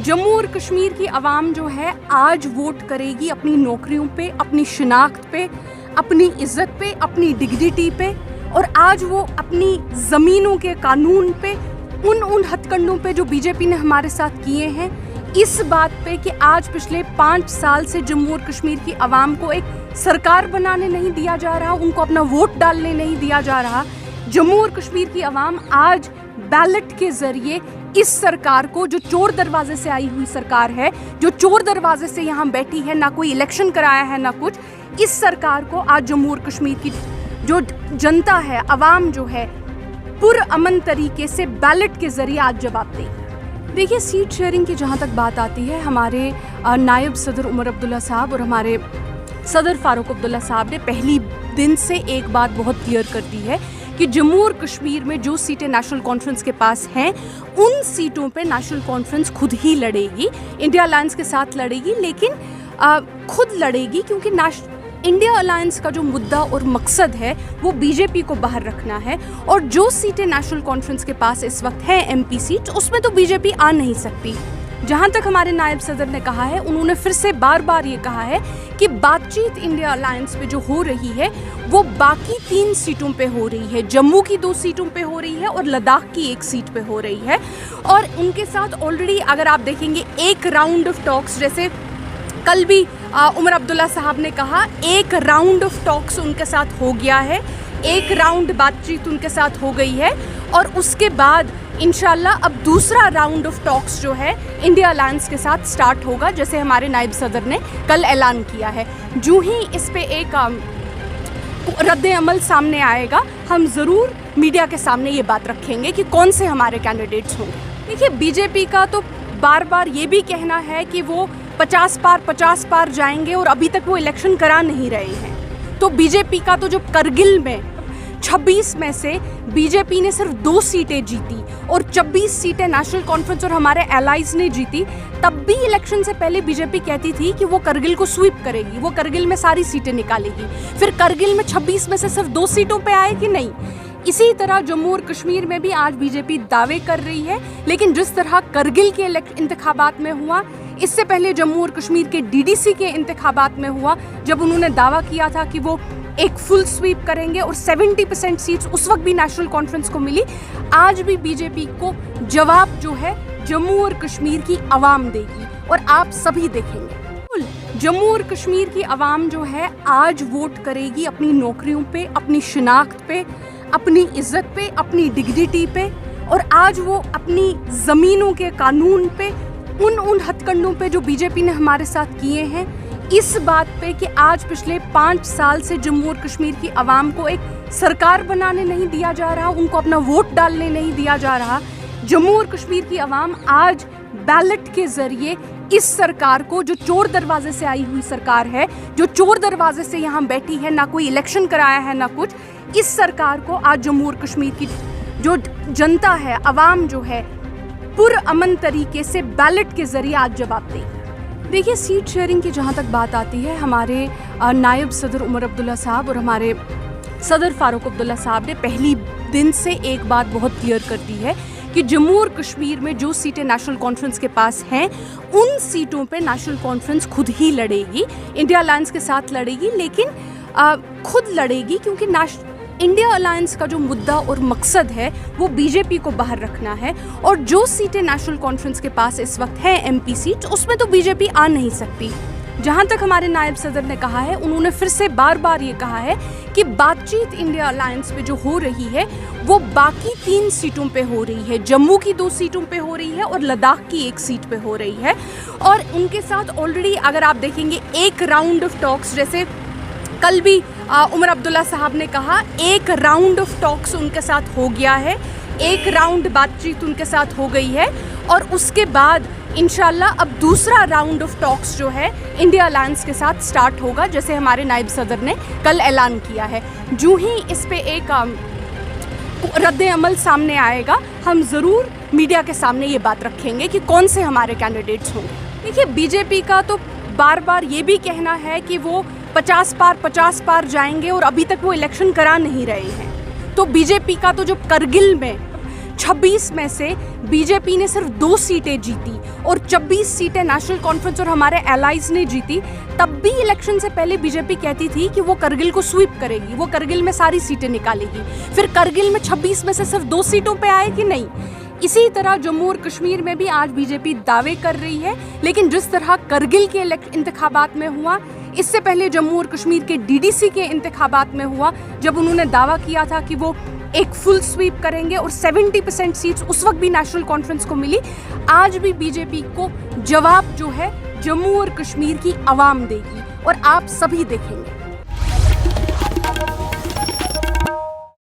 जम्मू और कश्मीर की आवाम जो है आज वोट करेगी अपनी नौकरियों पे, अपनी शिनाख्त पे, अपनी इज्जत पे, अपनी डिग्निटी पे, और आज वो अपनी ज़मीनों के कानून पे, उन हथकंडों पे जो बीजेपी ने हमारे साथ किए हैं, इस बात पे कि आज पिछले 5 साल से जम्मू और कश्मीर की आवाम को एक सरकार बनाने नहीं दिया जा रहा, उनको अपना वोट डालने नहीं दिया जा रहा। जम्मू और कश्मीर की आवाम आज बैलेट के जरिए इस सरकार को, जो चोर दरवाजे से आई हुई सरकार है, जो चोर दरवाजे से यहाँ बैठी है, ना कोई इलेक्शन कराया है ना कुछ, इस सरकार को आज जम्मू और कश्मीर की जो जनता है, आवाम जो है, पुरअमन तरीके से बैलेट के जरिए आज जवाब देगी। देखिए, सीट शेयरिंग की जहाँ तक बात आती है, हमारे नायब सदर उमर अब्दुल्ला साहब और हमारे सदर फारूक अब्दुल्ला साहब ने पहली दिन से एक बात बहुत क्लियर कर दी है कि जम्मू और कश्मीर में जो सीटें नेशनल कॉन्फ्रेंस के पास हैं, उन सीटों पे नेशनल कॉन्फ्रेंस खुद ही लड़ेगी, इंडिया अलायंस के साथ लड़ेगी, लेकिन खुद लड़ेगी क्योंकि इंडिया अलायंस का जो मुद्दा और मकसद है वो बीजेपी को बाहर रखना है। और जो सीटें नेशनल कॉन्फ्रेंस के पास इस वक्त हैं, एमपी सीट, उसमें तो बीजेपी आ नहीं सकती। जहाँ तक हमारे नायब सदर ने कहा है, उन्होंने फिर से बार बार ये कहा है कि बातचीत इंडिया अलायंस पे जो हो रही है वो बाकी 3 सीटों पे हो रही है, जम्मू की 2 सीटों पे हो रही है और लद्दाख की 1 सीट पे हो रही है। और उनके साथ ऑलरेडी अगर आप देखेंगे एक राउंड ऑफ टॉक्स, जैसे कल भी उमर अब्दुल्ला साहब ने कहा, एक राउंड ऑफ टॉक्स उनके साथ हो गया है, एक राउंड बातचीत उनके साथ हो गई है, और उसके बाद इंशाल्लाह अब दूसरा राउंड ऑफ टॉक्स जो है इंडिया अलायंस के साथ स्टार्ट होगा, जैसे हमारे नायब सदर ने कल ऐलान किया है। जो ही इस पे एक रद्द अमल सामने आएगा, हम ज़रूर मीडिया के सामने ये बात रखेंगे कि कौन से हमारे कैंडिडेट्स होंगे। देखिए, बीजेपी का तो बार बार ये भी कहना है कि वो 50 पार जाएंगे और अभी तक वो इलेक्शन करा नहीं रहे हैं। तो बीजेपी का तो जो करगिल में 26 में से बीजेपी ने सिर्फ 2 सीटें जीती और 26 सीटें नेशनल कॉन्फ्रेंस और हमारे एलाइज ने जीती, तब भी इलेक्शन से पहले बीजेपी कहती थी कि वो करगिल को स्वीप करेगी, वो करगिल में सारी सीटें निकालेगी। फिर करगिल में 26 में से सिर्फ 2 सीटों पे आए कि नहीं। इसी तरह जम्मू और कश्मीर में भी आज बीजेपी दावे कर रही है, लेकिन जिस तरह करगिल के इंतखाबात में हुआ, इससे पहले जम्मू और कश्मीर के डीडीसी के इंतखाबात में हुआ, जब उन्होंने दावा किया था कि वो एक फुल स्वीप करेंगे और 70% सीट्स उस वक्त भी नेशनल कॉन्फ्रेंस को मिली। आज भी बीजेपी को जवाब जो है जम्मू और कश्मीर की आवाम देगी और आप सभी देखेंगे। जम्मू और कश्मीर की आवाम जो है आज वोट करेगी अपनी नौकरियों पे, अपनी शिनाख्त पे, अपनी इज्जत पे, अपनी डिग्निटी पे, और आज वो अपनी ज़मीनों के कानून पे, उन हथकंडों पे जो बीजेपी ने हमारे साथ किए हैं, इस बात पे कि आज पिछले 5 साल से जम्मू और कश्मीर की आवाम को एक सरकार बनाने नहीं दिया जा रहा, उनको अपना वोट डालने नहीं दिया जा रहा। जम्मू और कश्मीर की आवाम आज बैलेट के जरिए इस सरकार को, जो चोर दरवाजे से आई हुई सरकार है, जो चोर दरवाजे से यहाँ बैठी है, ना कोई इलेक्शन कराया है ना कुछ, इस सरकार को आज जम्मू और कश्मीर की जो जनता है, आवाम जो है, पुरअमन तरीके से बैलेट के जरिए आज जवाब देगी। देखिए, सीट शेयरिंग की जहाँ तक बात आती है, हमारे नायब सदर उमर अब्दुल्ला साहब और हमारे सदर फारूक अब्दुल्ला साहब ने पहली दिन से एक बात बहुत क्लियर कर दी है कि जम्मू और कश्मीर में जो सीटें नेशनल कॉन्फ्रेंस के पास हैं, उन सीटों पे नेशनल कॉन्फ्रेंस खुद ही लड़ेगी, इंडिया अलायंस के साथ लड़ेगी, लेकिन खुद लड़ेगी क्योंकि इंडिया अलायंस का जो मुद्दा और मकसद है वो बीजेपी को बाहर रखना है। और जो सीटें नेशनल कॉन्फ्रेंस के पास इस वक्त हैं, एमपी सीट, उसमें तो बीजेपी आ नहीं सकती। जहाँ तक हमारे नायब सदर ने कहा है, उन्होंने फिर से बार बार ये कहा है कि बातचीत इंडिया अलायंस पे जो हो रही है वो बाकी 3 सीटों पे हो रही है, जम्मू की 2 सीटों पे हो रही है और लद्दाख की 1 सीट पे हो रही है। और उनके साथ ऑलरेडी अगर आप देखेंगे एक राउंड ऑफ टॉक्स, जैसे कल भी उमर अब्दुल्ला साहब ने कहा, एक राउंड ऑफ टॉक्स उनके साथ हो गया है, एक राउंड बातचीत उनके साथ हो गई है, और उसके बाद इंशाल्लाह अब दूसरा राउंड ऑफ टॉक्स जो है इंडिया अलायंस के साथ स्टार्ट होगा, जैसे हमारे नायब सदर ने कल ऐलान किया है। जो ही इस पे एक रद्द अमल सामने आएगा, हम ज़रूर मीडिया के सामने ये बात रखेंगे कि कौन से हमारे कैंडिडेट्स होंगे। देखिए, बीजेपी का तो बार बार ये भी कहना है कि वो 50 पार जाएंगे और अभी तक वो इलेक्शन करा नहीं रहे हैं। तो बीजेपी का तो जो करगिल में 26 में से बीजेपी ने सिर्फ 2 सीटें जीती और 26 सीटें नेशनल कॉन्फ्रेंस और हमारे एलाइज ने जीती। तब भी इलेक्शन से पहले बीजेपी कहती थी कि वो करगिल को स्वीप करेगी, वो करगिल में सारी सीटें निकालेगी। फिर करगिल में 26 में से सिर्फ 2 सीटों पे आए कि नहीं। इसी तरह जम्मू और कश्मीर में भी आज बीजेपी दावे कर रही है, लेकिन जिस तरह करगिल के इंतखाबात में हुआ, इससे पहले जम्मू और कश्मीर के डीडीसी के इंतखाबात में हुआ, जब उन्होंने दावा किया था कि वो एक फुल स्वीप करेंगे और 70% सीट्स उस वक्त भी नेशनल कॉन्फ्रेंस को मिली। आज भी बीजेपी को जवाब जो है जम्मू और कश्मीर की आवाम देगी और आप सभी देखेंगे।